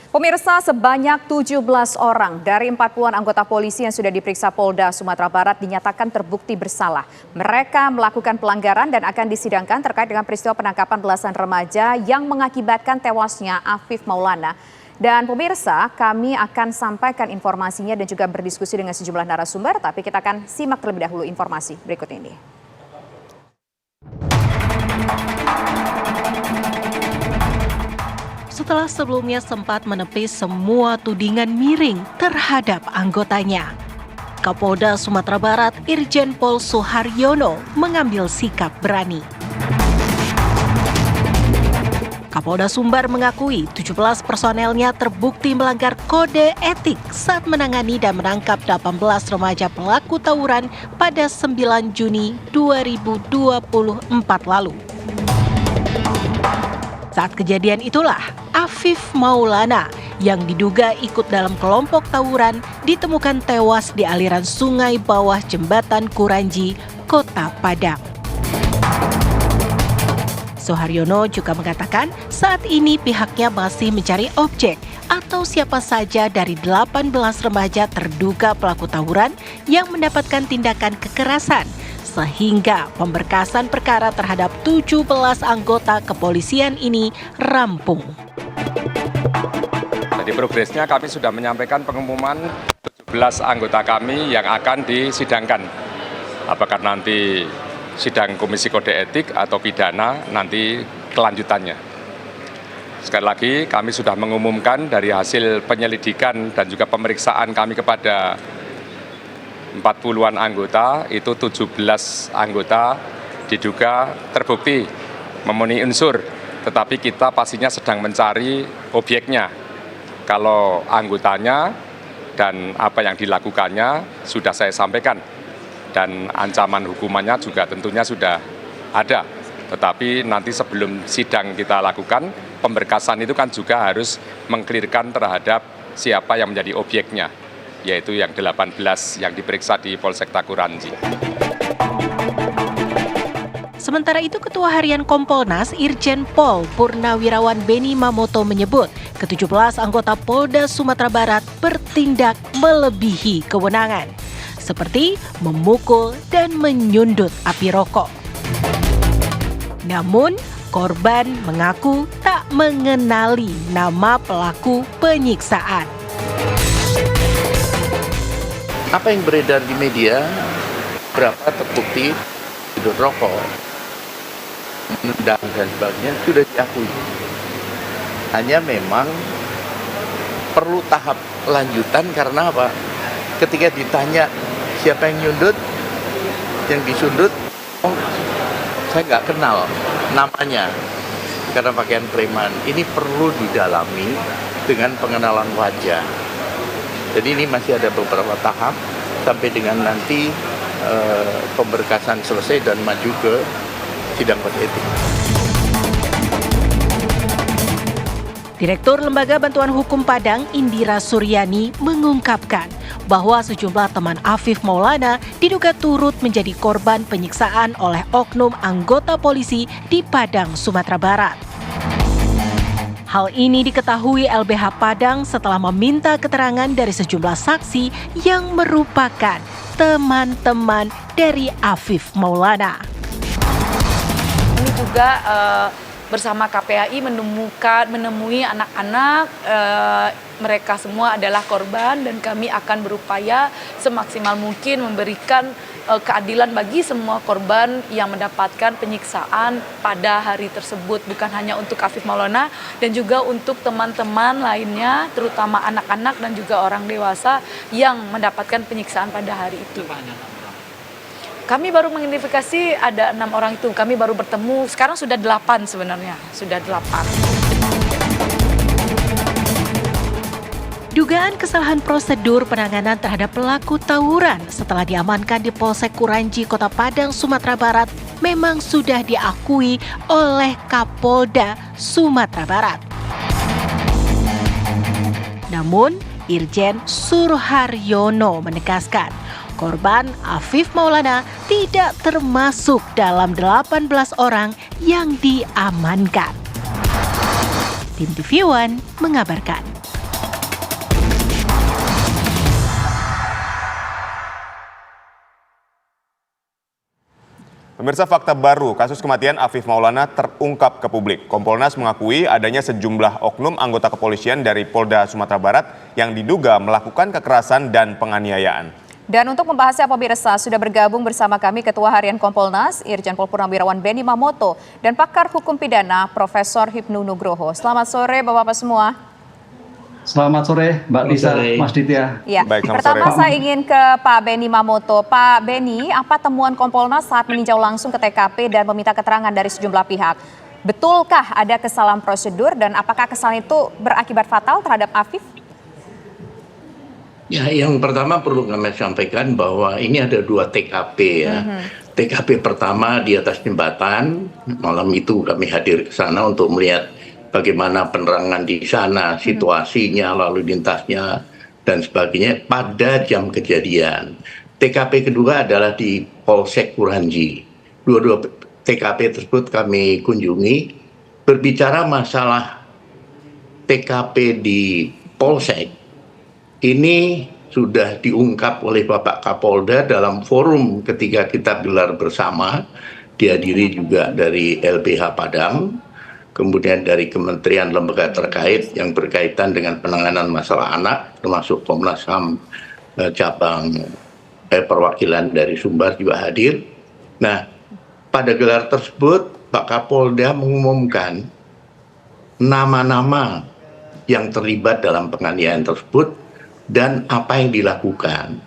Pemirsa, sebanyak 17 orang dari 40-an anggota polisi yang sudah diperiksa Polda Sumatera Barat dinyatakan terbukti bersalah. Mereka melakukan pelanggaran dan akan disidangkan terkait dengan peristiwa penangkapan belasan remaja yang mengakibatkan tewasnya Afif Maulana. Dan pemirsa, kami akan sampaikan informasinya dan juga berdiskusi dengan sejumlah narasumber, tapi kita akan simak terlebih dahulu informasi berikut ini. Setelah sebelumnya sempat menepis semua tudingan miring terhadap anggotanya, Kapolda Sumatera Barat Irjen Pol Suharyono mengambil sikap berani. Kapolda Sumbar mengakui 17 personelnya terbukti melanggar kode etik saat menangani dan menangkap 18 remaja pelaku tawuran pada 9 Juni 2024 lalu. Saat kejadian itulah, Afif Maulana yang diduga ikut dalam kelompok tawuran ditemukan tewas di aliran sungai bawah jembatan Kuranji, Kota Padang. Suharyono juga mengatakan saat ini pihaknya masih mencari objek atau siapa saja dari 18 remaja terduga pelaku tawuran yang mendapatkan tindakan kekerasan, sehingga pemberkasan perkara terhadap 17 anggota kepolisian ini rampung. Jadi progresnya kami sudah menyampaikan pengumuman 17 anggota kami yang akan disidangkan. Apakah nanti sidang Komisi Kode Etik atau pidana nanti kelanjutannya. Sekali lagi kami sudah mengumumkan dari hasil penyelidikan dan juga pemeriksaan kami kepada 40-an anggota, itu 17 anggota diduga terbukti memenuhi unsur, tetapi kita pastinya sedang mencari objeknya. Kalau anggotanya dan apa yang dilakukannya sudah saya sampaikan, dan ancaman hukumannya juga tentunya sudah ada. Tetapi nanti sebelum sidang kita lakukan, pemberkasan itu kan juga harus mengklirkan terhadap siapa yang menjadi objeknya, yaitu yang 18 yang diperiksa di Polsek Kuranji. Sementara itu, Ketua Harian Kompolnas Irjen Pol Purnawirawan Beni Mamoto menyebut ke-17 anggota Polda Sumatera Barat bertindak melebihi kewenangan, seperti memukul dan menyundut api rokok. Namun, korban mengaku tak mengenali nama pelaku penyiksaan. Apa yang beredar di media, berapa terbukti tidur rokok, menendang dan sebagainya sudah diakui. Hanya memang perlu tahap lanjutan karena apa? Ketika ditanya siapa yang nyundut, yang disundut, oh, saya nggak kenal namanya karena pakaian preman. Ini perlu didalami dengan pengenalan wajah. Jadi ini masih ada beberapa tahap sampai dengan nanti pemberkasan selesai dan maju ke sidang kode etik. Direktur Lembaga Bantuan Hukum Padang Indira Suryani mengungkapkan bahwa sejumlah teman Afif Maulana diduga turut menjadi korban penyiksaan oleh oknum anggota polisi di Padang, Sumatera Barat. Hal ini diketahui LBH Padang setelah meminta keterangan dari sejumlah saksi yang merupakan teman-teman dari Afif Maulana. Ini juga bersama KPAI menemui anak-anak, mereka semua adalah korban dan kami akan berupaya semaksimal mungkin memberikan keadilan bagi semua korban yang mendapatkan penyiksaan pada hari tersebut, bukan hanya untuk Afif Maulana dan juga untuk teman-teman lainnya, terutama anak-anak dan juga orang dewasa yang mendapatkan penyiksaan pada hari itu. Kami baru mengidentifikasi ada 6 orang itu, kami baru bertemu, sekarang sudah 8 sebenarnya, sudah 8. Dugaan kesalahan prosedur penanganan terhadap pelaku tawuran setelah diamankan di Polsek Kuranji, Kota Padang, Sumatera Barat memang sudah diakui oleh Kapolda Sumatera Barat. Namun, Irjen Suharyono menegaskan korban Afif Maulana tidak termasuk dalam 18 orang yang diamankan. Tim TV One mengabarkan. Pemirsa, fakta baru kasus kematian Afif Maulana terungkap ke publik. Kompolnas mengakui adanya sejumlah oknum anggota kepolisian dari Polda Sumatera Barat yang diduga melakukan kekerasan dan penganiayaan. Dan untuk membahasnya, pemirsa, sudah bergabung bersama kami Ketua Harian Kompolnas, Irjen Pol Purnawirawan Benny Mamoto, dan pakar hukum pidana, Profesor Hipnu Nugroho. Selamat sore, Bapak-Bapak semua. Selamat sore, Mbak Lisa, Mas Ditya. Ya. Baik, Pertama sore. saya ingin ke Pak Benny Mamoto. Pak Benny, apa temuan Kompolnas saat meninjau langsung ke TKP dan meminta keterangan dari sejumlah pihak? Betulkah ada kesalahan prosedur dan apakah kesalahan itu berakibat fatal terhadap Afif? Ya, yang pertama perlu kami sampaikan bahwa ini ada 2 TKP ya. TKP pertama di atas jembatan, malam itu kami hadir ke sana untuk melihat bagaimana penerangan di sana, situasinya, lalu lintasnya, dan sebagainya pada jam kejadian. TKP kedua adalah di Polsek Kuranji. Dua-dua TKP tersebut kami kunjungi. Berbicara masalah TKP di Polsek, ini sudah diungkap oleh Bapak Kapolda dalam forum ketika kita gelar bersama, dihadiri juga dari LBH Padang, kemudian dari kementerian lembaga terkait yang berkaitan dengan penanganan masalah anak, termasuk Komnas HAM cabang perwakilan dari Sumbar juga hadir. Nah, pada gelar tersebut Pak Kapolda mengumumkan nama-nama yang terlibat dalam penganiayaan tersebut dan apa yang dilakukan.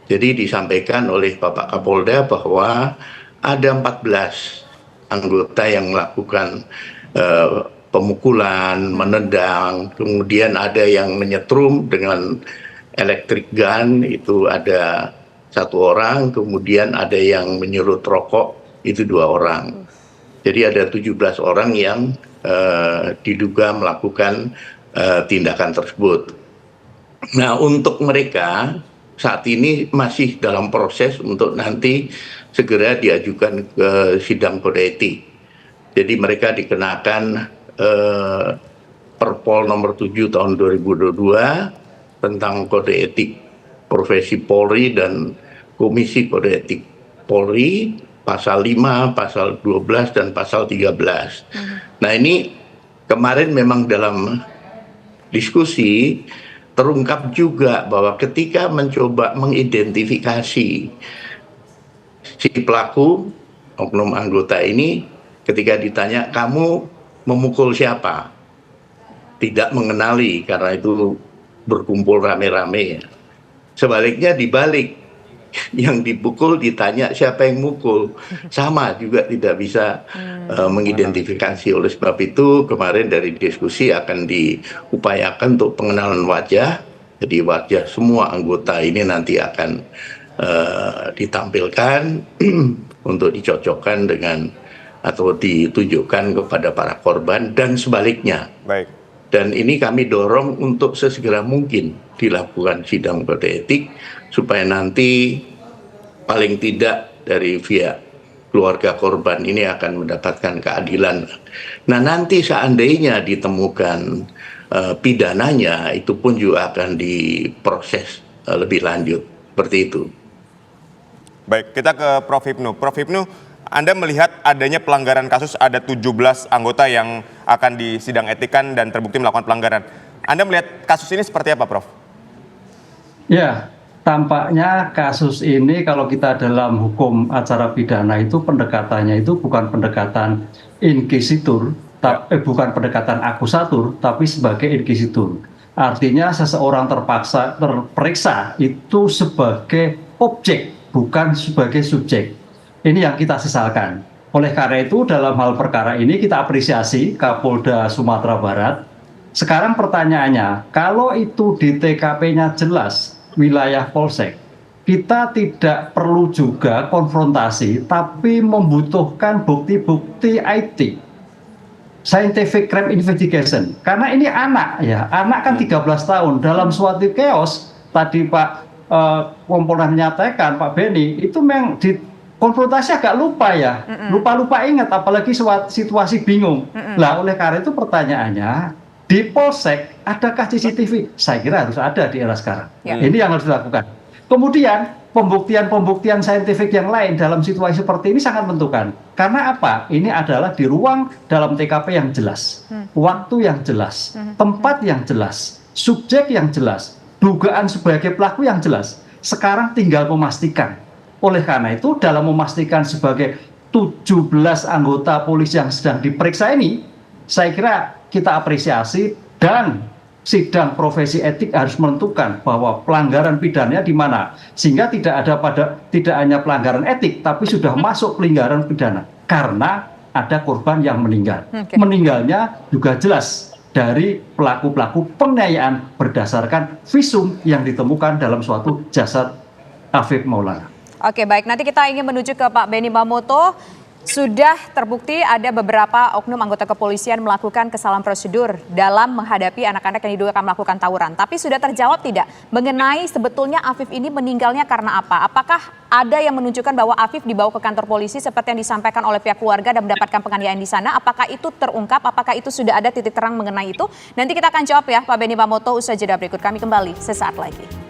Jadi disampaikan oleh Bapak Kapolda bahwa ada 14 anggota yang melakukan pemukulan, menendang, kemudian ada yang menyetrum dengan electric gun, itu ada 1 orang, kemudian ada yang menyerut rokok, itu 2 orang. Jadi ada 17 orang yang diduga melakukan tindakan tersebut. Nah, untuk mereka saat ini masih dalam proses untuk nanti segera diajukan ke sidang kode etik. Jadi mereka dikenakan Perpol nomor 7 tahun 2022 tentang kode etik profesi Polri dan Komisi Kode Etik Polri, pasal 5, pasal 12, dan pasal 13. Nah, ini kemarin memang dalam diskusi terungkap juga bahwa ketika mencoba mengidentifikasi si pelaku, oknum anggota ini, ketika ditanya, kamu memukul siapa? Tidak mengenali karena itu berkumpul rame-rame. Sebaliknya dibalik, yang dipukul ditanya siapa yang mukul. Sama juga tidak bisa mengidentifikasi. Oleh sebab itu kemarin dari diskusi akan diupayakan untuk pengenalan wajah. Jadi wajah semua anggota ini nanti akan ditampilkan untuk dicocokkan dengan atau ditujukan kepada para korban dan sebaliknya. Baik. Dan ini kami dorong untuk sesegera mungkin dilakukan sidang kode etik supaya nanti paling tidak dari pihak keluarga korban ini akan mendapatkan keadilan. Nah, nanti seandainya ditemukan pidananya, itu pun juga akan diproses lebih lanjut seperti itu. Baik, kita ke Prof. Hipnu. Prof. Hipnu, Anda melihat adanya pelanggaran kasus, ada 17 anggota yang akan disidang etikan dan terbukti melakukan pelanggaran. Anda melihat kasus ini seperti apa, Prof? Ya, tampaknya kasus ini kalau kita dalam hukum acara pidana itu pendekatannya itu bukan pendekatan inquisitur, bukan pendekatan akusatur, tapi sebagai inquisitur. Artinya seseorang terperiksa itu sebagai objek, bukan sebagai subjek. Ini yang kita sesalkan. Oleh karena itu dalam hal perkara ini kita apresiasi Kapolda Sumatera Barat. Sekarang pertanyaannya, kalau itu di TKP-nya jelas wilayah Polsek, kita tidak perlu juga konfrontasi, tapi membutuhkan bukti-bukti IT, scientific crime investigation. Karena ini anak ya, anak kan 13 tahun dalam suatu chaos. Tadi Pak Kompolnas menyatakan, Pak Benny, itu memang di konfrontasi agak lupa ya, lupa ingat, apalagi situasi bingung. Lah oleh karena itu pertanyaannya, di Polsek adakah CCTV? Saya kira harus ada di era sekarang. Ini yang harus dilakukan. Kemudian pembuktian saintifik yang lain dalam situasi seperti ini sangat menentukan. Karena apa? Ini adalah di ruang dalam TKP yang jelas, waktu yang jelas, tempat yang jelas, subjek yang jelas, dugaan sebagai pelaku yang jelas. Sekarang tinggal memastikan. Oleh karena itu, dalam memastikan sebagai 17 anggota polisi yang sedang diperiksa ini, saya kira kita apresiasi dan sidang profesi etik harus menentukan bahwa pelanggaran pidananya di mana, sehingga tidak hanya pelanggaran etik tapi sudah masuk pelanggaran pidana karena ada korban yang meninggal. Meninggalnya juga jelas dari pelaku-pelaku penganiayaan berdasarkan visum yang ditemukan dalam suatu jasad Afif Maulana. Oke, baik, nanti kita ingin menuju ke Pak Benny Mamoto. Sudah terbukti ada beberapa oknum anggota kepolisian melakukan kesalahan prosedur dalam menghadapi anak-anak yang diduga akan melakukan tawuran. Tapi sudah terjawab tidak mengenai sebetulnya Afif ini meninggalnya karena apa? Apakah ada yang menunjukkan bahwa Afif dibawa ke kantor polisi seperti yang disampaikan oleh pihak keluarga dan mendapatkan penganiayaan di sana? Apakah itu terungkap? Apakah itu sudah ada titik terang mengenai itu? Nanti kita akan jawab ya Pak Benny Mamoto usai jeda berikut. Kami kembali sesaat lagi.